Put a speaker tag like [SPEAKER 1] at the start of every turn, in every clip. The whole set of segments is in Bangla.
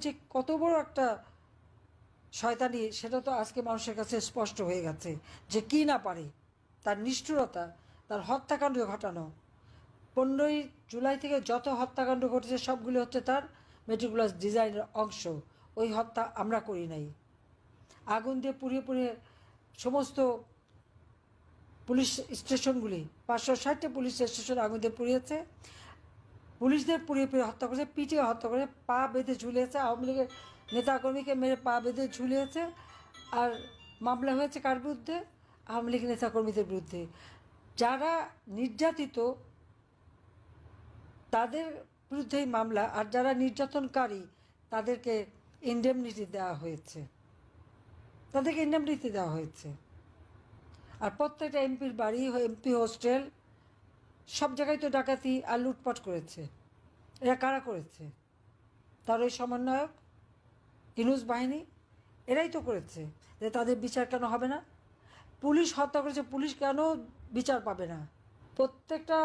[SPEAKER 1] যে কত বড় একটা শয়তানি, সেটা তো আজকে মানুষের কাছে স্পষ্ট হয়ে গেছে যে কি না পারে, তার নিষ্ঠুরতা, তার হত্যাকাণ্ড ঘটানো। 15ই জুলাই থেকে যত হত্যাকাণ্ড ঘটেছে সবগুলো হচ্ছে তার মেটিকুলাস ডিজাইনের অংশ। ওই হত্যা আমরা করি নাই। আগুন দিয়ে পুড়িয়ে পুড়িয়ে সমস্ত পুলিশ স্টেশনগুলি, 560টা পুলিশ স্টেশন আগুন দিয়ে পুড়িয়েছে, পুলিশদের পুড়িয়ে পুড়িয়ে হত্যা করেছে, পিটিয়ে হত্যা করে, পা বেঁধে ঝুলিয়েছে, আওয়ামী লীগের নেতাকর্মীকে মেরে পা বেঁধে ঝুলিয়েছে। আর মামলা হয়েছে কার বিরুদ্ধে? আওয়ামী লীগ নেতাকর্মীদের বিরুদ্ধে। যারা নির্যাতিত তাদের বিরুদ্ধেই মামলা, আর যারা নির্যাতনকারী তাদেরকে ইন্ডেমনিটি দেওয়া হয়েছে, তাদেরকে ইন্ডেমনিটি দেওয়া হয়েছে। আর প্রত্যেকটা এমপির বাড়ি, এমপি হোস্টেল, সব জায়গায় তো ডাকাতি আর লুটপাট করেছে। এরা কারা করেছে? তার ওই সমন্বয়ক ইনুস বাহিনী, এরাই তো করেছে। যে তাদের বিচার কেন হবে না? পুলিশ হত্যা করেছে, পুলিশ কেন বিচার পাবে না? প্রত্যেকটা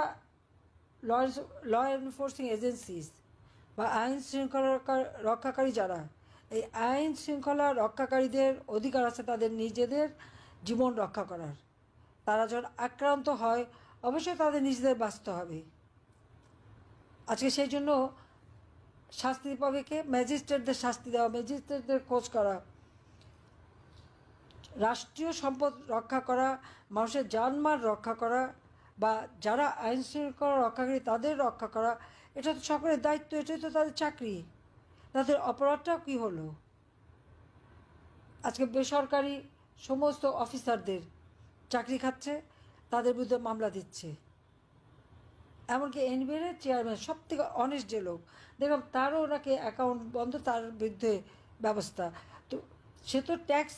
[SPEAKER 1] ল এনফোর্সিং এজেন্সিস বা আইন শৃঙ্খলা রক্ষাকারী যারা, এই আইন শৃঙ্খলা রক্ষাকারীদের অধিকার আছে তাদের নিজেদের জীবন রক্ষা করার। তারা যখন আক্রান্ত হয় অবশ্যই তাদের নিজেদের বাঁচতে হবে। আজকে সেই জন্য শাস্তি পাবে কে? ম্যাজিস্ট্রেটদের শাস্তি দেওয়া, ম্যাজিস্ট্রেটদের খোঁজ করা, রাষ্ট্রীয় সম্পদ রক্ষা করা, মানুষের জানমাল রক্ষা করা, বা যারা আইন শৃঙ্খলা রক্ষাকারী তাদের রক্ষা করা, এটা তো সকলের দায়িত্ব, এটাই তো তাদের চাকরি। তাদের অপরাধটাও কী হলো? আজকে বেসরকারি সমস্ত অফিসারদের চাকরি খাচ্ছে, তাদের বিরুদ্ধে মামলা দিচ্ছে। এমনকি এনবিআর চেয়ারম্যান, সব থেকে অনেস্ট যে লোক, দেখলাম তারও নাকি অ্যাকাউন্ট বন্ধ, তার বিরুদ্ধে ব্যবস্থা। তো সে তো ট্যাক্স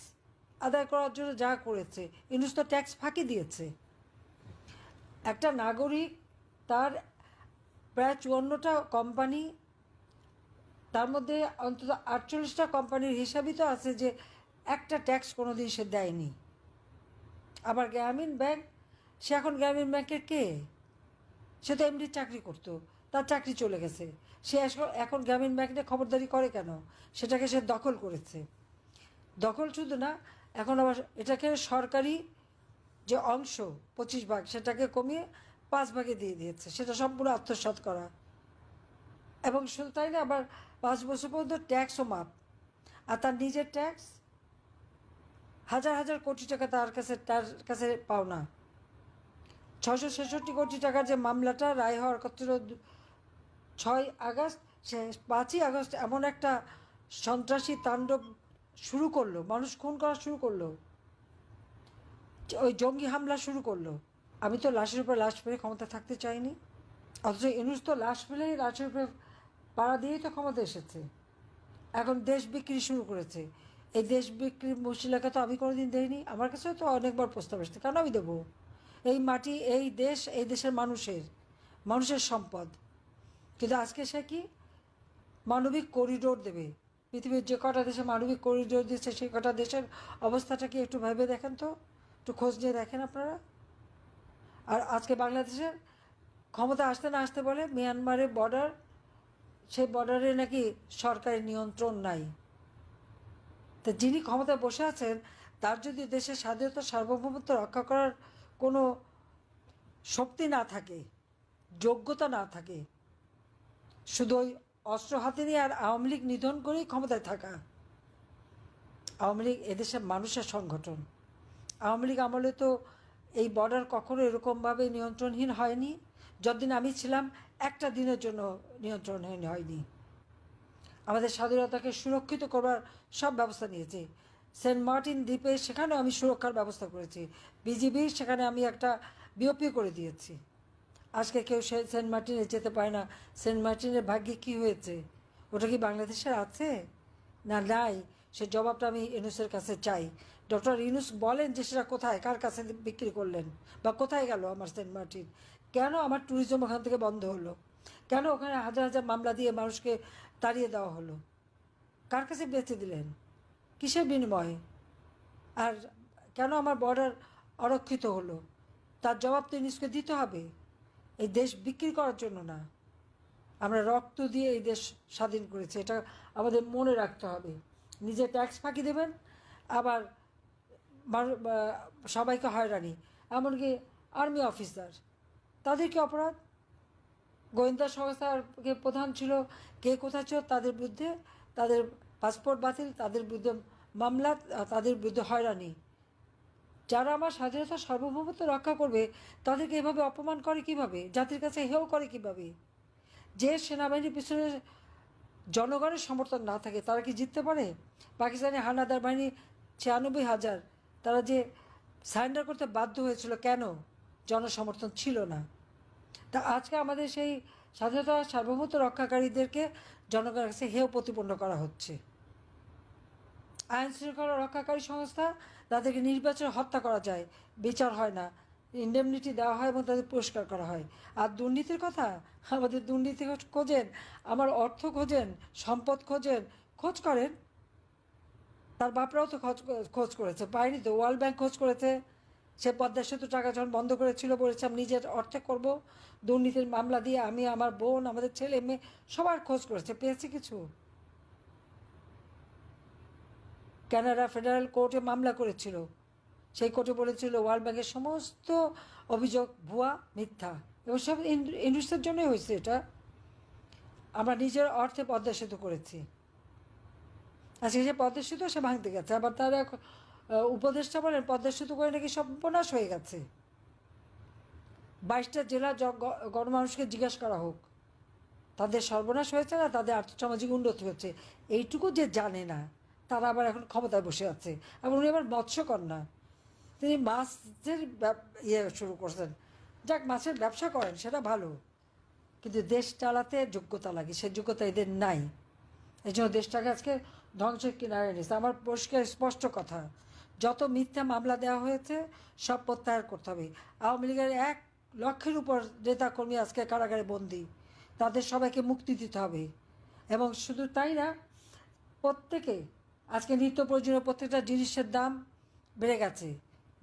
[SPEAKER 1] আদায় করার জন্য যা করেছে, ইনুস তো ট্যাক্স ফাঁকি দিয়েছে। একটা নাগরিক, তার প্রায় 54টা কোম্পানি, তার মধ্যে অন্তত 48টা কোম্পানির হিসাবই তো আছে যে একটা ট্যাক্স কোনো দিন সে দেয়নি। আবার গ্রামীণ ব্যাংক, সে এখন গ্রামীণ ব্যাংকের কে? সে তো এমডি চাকরি করতো, তার চাকরি চলে গেছে, সে এখন গ্রামীণ ব্যাংকে খবরদারি করে কেন? সেটাকে সে দখল করেছে। দখল শুধু না, এখন আবার এটাকে সরকারি যে অংশ 25 ভাগ, সেটাকে কমিয়ে 5 ভাগে দিয়ে দিয়েছে, সেটা সম্পূর্ণ আত্মসাৎ করা। এবং শুধু তাই না, আবার 5 বছর পর্যন্ত ট্যাক্সও মাপ। আর তার নিজের ট্যাক্স হাজার হাজার কোটি টাকা তার কাছে পাওনা। 666 কোটি টাকার যে মামলাটা রায় হওয়ার কথা ছিল 6 আগস্ট, সে 5ই আগস্ট এমন একটা সন্ত্রাসী তাণ্ডব শুরু করলো, মানুষ খুন করা শুরু করলো, ওই জঙ্গি হামলা শুরু করলো। আমি তো লাশের উপর লাশ ফেলে ক্ষমতা থাকতে চাইনি, অথচ ইনুস তো লাশ ফেলেই, লাশের উপরে পাড়া দিয়েই তো ক্ষমতা এসেছে। এখন দেশ বিক্রি শুরু করেছে। এই দেশ বিক্রির মশিলাকে তো আমি কোনোদিন দেইনি, আমার কাছেও তো অনেকবার প্রস্তাব এসেছে, কেন আমি দেবো? এই মাটি, এই দেশ, এই দেশের মানুষের সম্পদ। কিন্তু আজকে সে কি মানবিক করিডোর দেবে? পৃথিবীর যে কটা দেশে মানবিক করিডোর দিচ্ছে, সেই কটা দেশের অবস্থাটা কি একটু ভেবে দেখেন তো, একটু খোঁজ নিয়ে দেখেন আপনারা। আর আজকে বাংলাদেশের ক্ষমতা আসতে না আসতে বলে মিয়ানমারের বর্ডার, সেই বর্ডারে নাকি সরকারের নিয়ন্ত্রণ নাই। তা যিনি ক্ষমতায় বসে আছেন, তার যদি দেশের স্বাধীনতা সার্বভৌমত্ব রক্ষা করার কোনো শক্তি না থাকে, যোগ্যতা না থাকে, শুধু ওই অস্ত্র হাতে নিয়ে আর আওয়ামী লীগ নিধন করেই ক্ষমতায় থাকা। আওয়ামী লীগ এদেশের মানুষের সংগঠন। আওয়ামী লীগ আমলে তো এই বর্ডার কখনো এরকমভাবে নিয়ন্ত্রণহীন হয়নি। যতদিন আমি ছিলাম একটা দিনের জন্য নিয়ন্ত্রণহীন হয়নি। আমাদের স্বাধীনতাকে সুরক্ষিত করবার সব ব্যবস্থা নিয়েছে। সেন্ট মার্টিন দ্বীপে, সেখানেও আমি সুরক্ষার ব্যবস্থা করেছি। বিজিবি সেখানে আমি একটা বিওপি করে দিয়েছি। আজকে কেউ সেন্ট মার্টিনে যেতে পারে না। সেন্ট মার্টিনের ভাগ্যে কী হয়েছে? ওটা কি বাংলাদেশের আছে না নাই? সে জবাবটা আমি ইউনুসের কাছে চাই। ডক্টর ইউনুস বলেন যে সেটা কোথায়, কার কাছে বিক্রি করলেন, বা কোথায় গেল আমার সেন্ট মার্টিন? কেন আমার ট্যুরিজম ওখান থেকে বন্ধ হলো? কেন ওখানে হাজার হাজার মামলা দিয়ে মানুষকে তাড়িয়ে দেওয়া হলো? কার কাছে বেচে দিলেন? কিসের বিনিময়ে? আর কেন আমার বর্ডার অরক্ষিত হলো? তার জবাব তো ইউনুসকে দিতে হবে, এই দেশ বিক্রি করার জন্য না। আমরা রক্ত দিয়ে এই দেশ স্বাধীন করেছি, এটা আমাদের মনে রাখতে হবে। নিজে ট্যাক্স ফাঁকি দেবেন, আবার সবাইকে হয়রানি, এমনকি আর্মি অফিসার, তাদের কি অপরাধ? গোয়েন্দা সংস্থার প্রধান ছিল, কে কোথায় ছিল, তাদের বিরুদ্ধে তাদের পাসপোর্ট বাতিল, তাদের বিরুদ্ধে মামলা, তাদের বিরুদ্ধে হয়রানি। যারা আমার স্বাধীনতা সার্বভৌমত্ব রক্ষা করবে তাদেরকে এভাবে অপমান করে কিভাবে, জাতির কাছে হেয় করে কিভাবে? যে সেনাবাহিনীর পিছনে জনগণের সমর্থন না থাকে তারা কি জিততে পারে? পাকিস্তানি হানাদার বাহিনী 96,000, তারা যে সারেন্ডার করতে বাধ্য হয়েছিল কেন? জনসমর্থন ছিল না। তা আজকে আমাদের সেই স্বাধীনতা সার্বভৌমত্ব রক্ষাকারীদেরকে জনগণের কাছে হেয় প্রতিপন্ন করা হচ্ছে। আইন শৃঙ্খলা রক্ষাকারী সংস্থা, তাদেরকে নির্বাচনে হত্যা করা যায়, বিচার হয় না, ইন্ডেমনিটি দেওয়া হয় এবং তাদের পুরস্কার করা হয়। আর দুর্নীতির কথা, আমাদের দুর্নীতি খোঁজেন, আমার অর্থ খোঁজেন, সম্পদ খোঁজেন, খোঁজ করেন। তার বাপরাও তো খোঁজ করেছে, পায়নি তো? ওয়ার্ল্ড ব্যাংক খোঁজ করেছে। সে পদ্মা সেতু টাকা যখন বন্ধ করেছিল বলেছে আমি নিজের অর্থে করব, দুর্নীতির মামলা দিয়ে আমি, আমার বোন, আমাদের ছেলে মেয়ে সবার খোঁজ করেছে, পেয়েছে কিছু? কানাডা ফেডারেল কোর্টে মামলা করেছিল, সেই কোর্টে বলেছিল ওয়ার্ল্ড ব্যাংকের সমস্ত অভিযোগ ভুয়া, মিথ্যা, এবং সব ইন্ডাস্ট্রির জন্যই হয়েছে এটা। আমরা নিজের অর্থে পদ্মা সেতু করেছি, আজকে যে পদ্মা সেতু সে ভাঙতে গেছে, আবার তারা উপদেষ্টা বলেন পদ্মা সেতু করে নাকি সর্বনাশ হয়ে গেছে। 22টা জেলা গণমানুষকে জিজ্ঞাসা করা হোক, তাদের সর্বনাশ হয়েছে না তাদের আর্থসামাজিক উন্নতি হচ্ছে, এইটুকু যে জানে না তারা আবার এখন ক্ষমতায় বসে আছে। এবং উনি আবার মৎস্যকন্যা, তিনি মাছের শুরু করছেন। যাক, মাছের ব্যবসা করেন সেটা ভালো, কিন্তু দেশ চালাতে যোগ্যতা লাগে, সে যোগ্যতা এদের নাই। এই জন্য দেশটাকে আজকে ধ্বংসের কিনারে এনেছে। আমার পরিষ্কার স্পষ্ট কথা, যত মিথ্যা মামলা দেওয়া হয়েছে সব প্রত্যাহার করতে হবে। আওয়ামী লীগের 1 লক্ষের উপর নেতাকর্মী আজকে কারাগারে বন্দী, তাদের সবাইকে মুক্তি দিতে হবে। এবং শুধু তাই না, প্রত্যেকে আজকে নিত্য প্রয়োজনীয় প্রত্যেকটা জিনিসের দাম বেড়ে গেছে,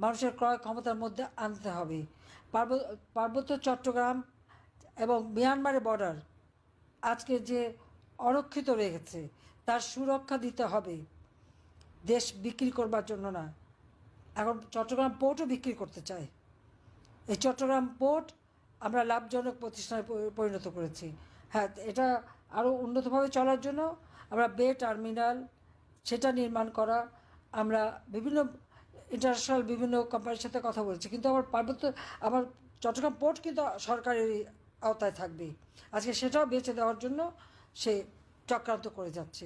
[SPEAKER 1] মানুষের ক্রয় ক্ষমতার মধ্যে আনতে হবে। পার্বত্য চট্টগ্রাম এবং মিয়ানমারের বর্ডার আজকে যে অরক্ষিত রয়ে গেছে, তার সুরক্ষা দিতে হবে, দেশ বিক্রি করবার জন্য না। এখন চট্টগ্রাম পোর্টও বিক্রি করতে চায়। এই চট্টগ্রাম পোর্ট আমরা লাভজনক প্রতিষ্ঠানে পরিণত করেছি। হ্যাঁ, এটা আরও উন্নতভাবে চলার জন্য আমরা বে টার্মিনাল সেটা নির্মাণ করা, আমরা বিভিন্ন ইন্টারন্যাশনাল বিভিন্ন কোম্পানির সাথে কথা বলছি, কিন্তু আমার চট্টগ্রাম পোর্ট কিন্তু সরকারের আওতায় থাকবে। আজকে সেটাও বেঁচে দেওয়ার জন্য সে চক্রান্ত করে যাচ্ছে।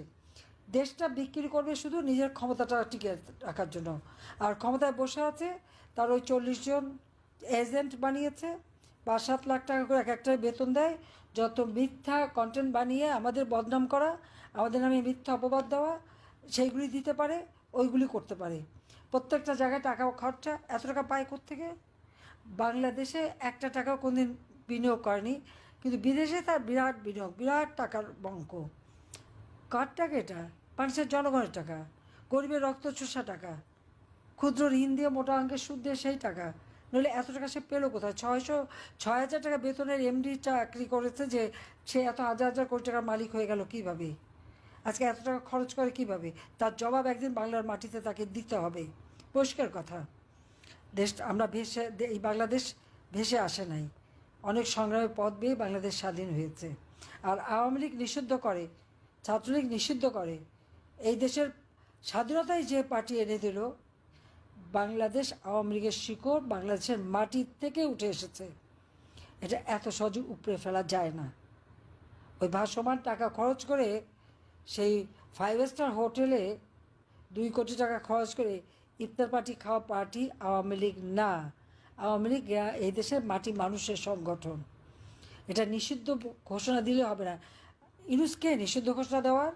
[SPEAKER 1] দেশটা বিক্রি করবে শুধু নিজের ক্ষমতাটা টিকে রাখার জন্য। আর ক্ষমতায় বসে আছে, তার ওই 40 জন এজেন্ট বানিয়েছে, 5-7 লাখ টাকা করে এক একটাই বেতন দেয়, যত মিথ্যা কন্টেন্ট বানিয়ে আমাদের বদনাম করা, আমাদের নামে মিথ্যা অপবাদ দেওয়া, সেইগুলি দিতে পারে, ওইগুলি করতে পারে। প্রত্যেকটা জায়গায় টাকা খরচা, এত টাকা পায় কোত্থেকে? বাংলাদেশে একটা টাকাও কোনদিন বিনিয়োগ করেনি, কিন্তু বিদেশে তার বিরাট বিনিয়োগ, বিরাট টাকার বঙ্ক। কার টাকা এটা? মানুষের জনগণের টাকা, গরিবের রক্ত চোষা টাকা, ক্ষুদ্র ঋণ দিয়ে মোটা অঙ্কের সুদ দিয়ে সেই টাকা। নইলে এত টাকা সে পেলো কোথায়? 6,000 টাকা বেতনের এমডি চাকরি করেছে, যে সে এত হাজার হাজার কোটি টাকার মালিক হয়ে গেল কীভাবে? আজকে এত টাকা খরচ করে কীভাবে? তার জবাব একদিন বাংলার মাটিতে তাকে দিতে হবে। পরিষ্কার কথা, দেশ আমরা এই বাংলাদেশ ভেসে আসে নাই, অনেক সংগ্রামের পথ বেয়ে বাংলাদেশ স্বাধীন হয়েছে। আর আওয়ামী লীগ নিষিদ্ধ করে, ছাত্রলীগ নিষিদ্ধ করে, এই দেশের স্বাধীনতায় যে পার্টি এনে দিল, বাংলাদেশ আওয়ামী লীগের শিকড় বাংলাদেশের মাটির থেকে উঠে এসেছে, এটা এত সহজে উপড়ে ফেলা যায় না। ওই ভাসমান টাকা খরচ করে সেই 5 স্টার হোটেলে 2 কোটি টাকা খরচ করে ইফতার পার্টি খাওয়া পার্টি আওয়ামী লীগ না। আওয়ামী লীগ এই দেশের মাটি মানুষের সংগঠন। এটা নিষিদ্ধ ঘোষণা দিলে হবে না। ইউনুসকে নিষিদ্ধ ঘোষণা দেওয়ার,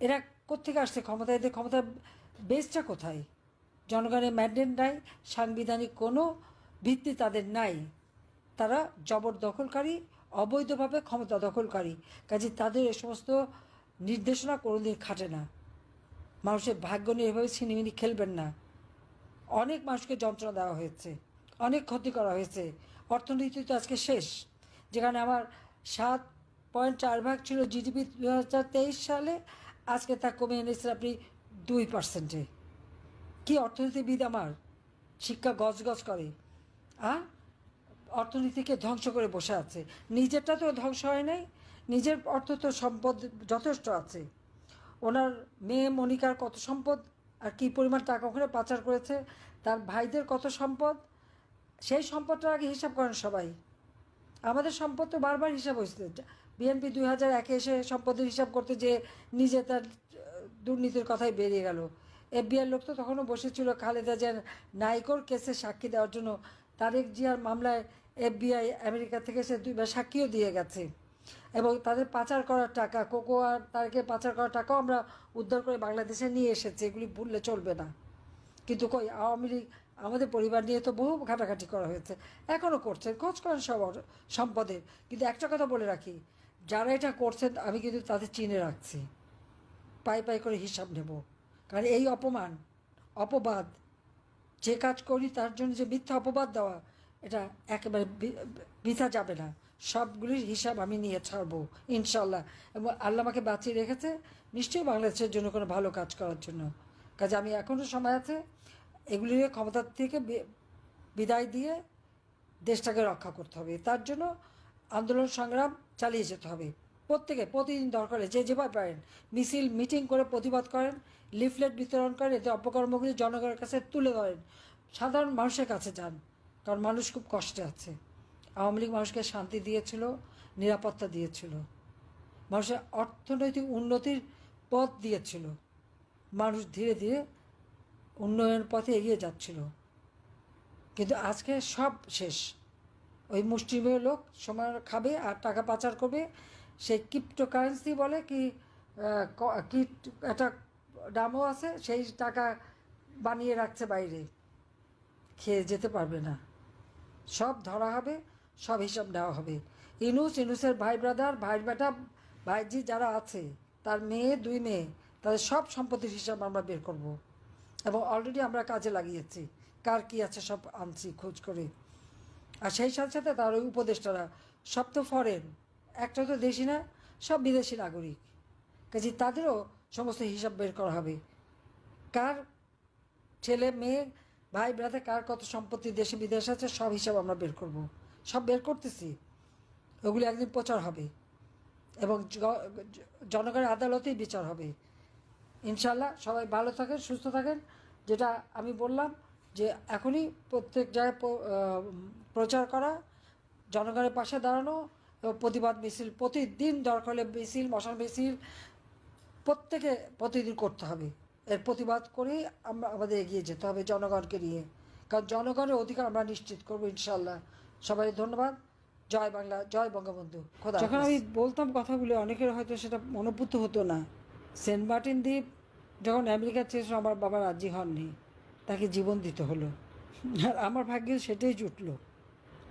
[SPEAKER 1] এরা কোত্থেকে আসছে ক্ষমতা? এদের ক্ষমতার বেসটা কোথায়? জনগণের ম্যান্ডেট নাই, সাংবিধানিক কোনো ভিত্তি তাদের নাই, তারা জবরদখলকারী, অবৈধভাবে ক্ষমতা দখলকারী। কাজে তাদের এ সমস্ত নির্দেশনা কোনোদিন খাটে না। মানুষের ভাগ্য নিয়ে এভাবে ছিনিমিনি খেলবেন না। অনেক মানুষকে যন্ত্রণা দেওয়া হয়েছে, অনেক ক্ষতি করা হয়েছে। অর্থনীতি তো আজকে শেষ, যেখানে আমার 7.4% ছিল জিডিপি 2023 সালে, আজকে তা কমে এনেছেন আপনি 2%। কি অর্থনীতিবিদ আমার, শিক্ষা গজগজ করে, অর্থনীতিকে ধ্বংস করে বসে আছে। নিজেরটা তো ধ্বংস হয় নাই, নিজের অর্থ তো সম্পদ যথেষ্ট আছে। ওনার মেয়ে মনিকার কত সম্পদ আর কী পরিমাণ টাকা ওখানে পাচার করেছে, তার ভাইদের কত সম্পদ, সেই সম্পদটার আগে হিসাব করেন সবাই। আমাদের সম্পদ তো বারবার হিসাব হয়েছে। বিএনপি 2001-এ এসে সম্পদের হিসাব করতে যে নিজে তার দুর্নীতির কথাই বেরিয়ে গেল। এফবিআই লোক তো তখনও বসেছিল খালেদা জিয়ার নাইকোর কেসে সাক্ষী দেওয়ার জন্য। তারেক জিয়ার মামলায় এফবিআই আমেরিকা থেকে সে 2বার সাক্ষীও দিয়ে গেছে। এবং তাদের পাচার করার টাকা, কোকো আর তারেকের পাচার করার টাকাও আমরা উদ্ধার করে বাংলাদেশে নিয়ে এসেছি, এগুলি ভুললে চলবে না। কিন্তু কই আওয়ামী লীগ আমাদের পরিবার নিয়ে তো বহু ঘাটাঘাটি করা হয়েছে, এখনও করছে, খোঁজ করেন সব সম্পদের। কিন্তু একটা কথা বলে রাখি, যারা এটা করছেন আমি কিন্তু তাদের চিনে রাখছি, পাই পাই করে হিসাব নেব। কারণ এই অপমান, অপবাদ, যে কাজ করি তার জন্য যে মিথ্যা অপবাদ দেওয়া, এটা একেবারে বৃথা যাবে না। সবগুলির হিসাব আমি নিয়ে ছাড়বো ইনশাল্লাহ। এবং আল্লাহ আমাকে বাঁচিয়ে রেখেছে নিশ্চয়ই বাংলাদেশের জন্য কোনো ভালো কাজ করার জন্য। কাজে আমি এখনও সময় আছে, এগুলির ক্ষমতার থেকে বিদায় দিয়ে দেশটাকে রক্ষা করতে হবে। তার জন্য আন্দোলন সংগ্রাম চালিয়ে যেতে হবে। প্রত্যেকে প্রতিদিন দরকারে যে যেভাবে পারেন মিছিল মিটিং করে প্রতিবাদ করেন, লিফলেট বিতরণ করেন, এতে অপকর্মগুলি জনগণের কাছে তুলে ধরেন, সাধারণ মানুষের কাছে যান। কারণ মানুষ খুব কষ্টে আছে। আওয়ামী লীগ মানুষকে শান্তি দিয়েছিল, নিরাপত্তা দিয়েছিল, মানুষের অর্থনৈতিক উন্নতির পথ দিয়েছিল, মানুষ ধীরে ধীরে উন্নয়নের পথে এগিয়ে যাচ্ছিল। কিন্তু আজকে সব শেষ। ওই মুষ্টিমেয় লোক সময় খাবে আর টাকা পাচার করবে। সেই ক্রিপ্টোকারেন্সি বলে কি কি একটা দামও আছে, সেই টাকা বানিয়ে রাখছে বাইরে, খেয়ে যেতে পারবে না। সব ধরা হবে, সব হিসাব নেওয়া হবে। ইনুসের ভাই ব্রাদার, ভাই বেটা, ভাইজি যারা আছে, তার মেয়ে 2 মেয়ে, তাদের সব সম্পত্তির হিসাব আমরা বের করব। এবং অলরেডি আমরা কাজে লাগিয়েছি, কার কী আছে সব আনছি খোঁজ করে। আর সেই সাথে সাথে তার ওই উপদেষ্টারা সব তো ফরেন, একটা তো দেশি না, সব বিদেশি নাগরিক। কাজে তাদেরও সমস্ত হিসাব বের করা হবে। কার ছেলে মেয়ে ভাই ব্রাদার কার কত সম্পত্তি দেশে বিদেশে আছে, সব হিসাব আমরা বের করব। সব বের করতেছি, ওগুলি একদিন প্রচার হবে এবং জনগণের আদালতেই বিচার হবে ইনশাল্লাহ। সবাই ভালো থাকেন, সুস্থ থাকেন। যেটা আমি বললাম যে এখনই প্রত্যেক জায়গায় প্রচার করা, জনগণের পাশে দাঁড়ানো এবং প্রতিবাদ মিছিল প্রতিদিন দরকার হলে মিছিল, মশাল মিছিল প্রত্যেকে প্রতিদিন করতে হবে। এর প্রতিবাদ করেই আমরা আমাদের এগিয়ে যেতে হবে জনগণকে নিয়ে। কারণ জনগণের অধিকার আমরা নিশ্চিত করবো ইনশাল্লাহ। সবাই ধন্যবাদ। জয় বাংলা, জয় বঙ্গবন্ধু। খোদা। যখন আমি বলতাম কথাগুলো অনেকের হয়তো সেটা মনোভূত হতো না। সেন্ট মার্টিন দ্বীপ যখন আমেরিকা চেয়েছিল, আমার বাবা রাজি হননি, তাকে জীবন দিতে হলো। আর আমার ভাগ্যে সেটাই জুটলো।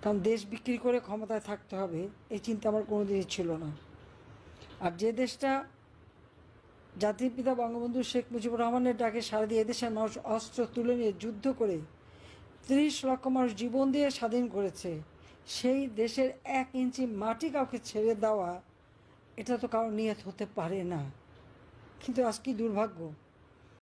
[SPEAKER 1] কারণ দেশ বিক্রি করে ক্ষমতায় থাকতে হবে এই চিন্তা আমার কোনোদিনই ছিল না। আর যে দেশটা জাতির পিতা বঙ্গবন্ধু শেখ মুজিবুর রহমানের ডাকে সাড়া দিয়ে এদেশের মানুষ অস্ত্র তুলে নিয়ে যুদ্ধ করে 30 লক্ষ মানুষ জীবন দিয়ে স্বাধীন করেছে, সেই দেশের 1 ইঞ্চি মাটি কাউকে ছেড়ে দেওয়া, এটা তো কারো নিয়ত হতে পারে না। কিন্তু আজ কি দুর্ভাগ্য।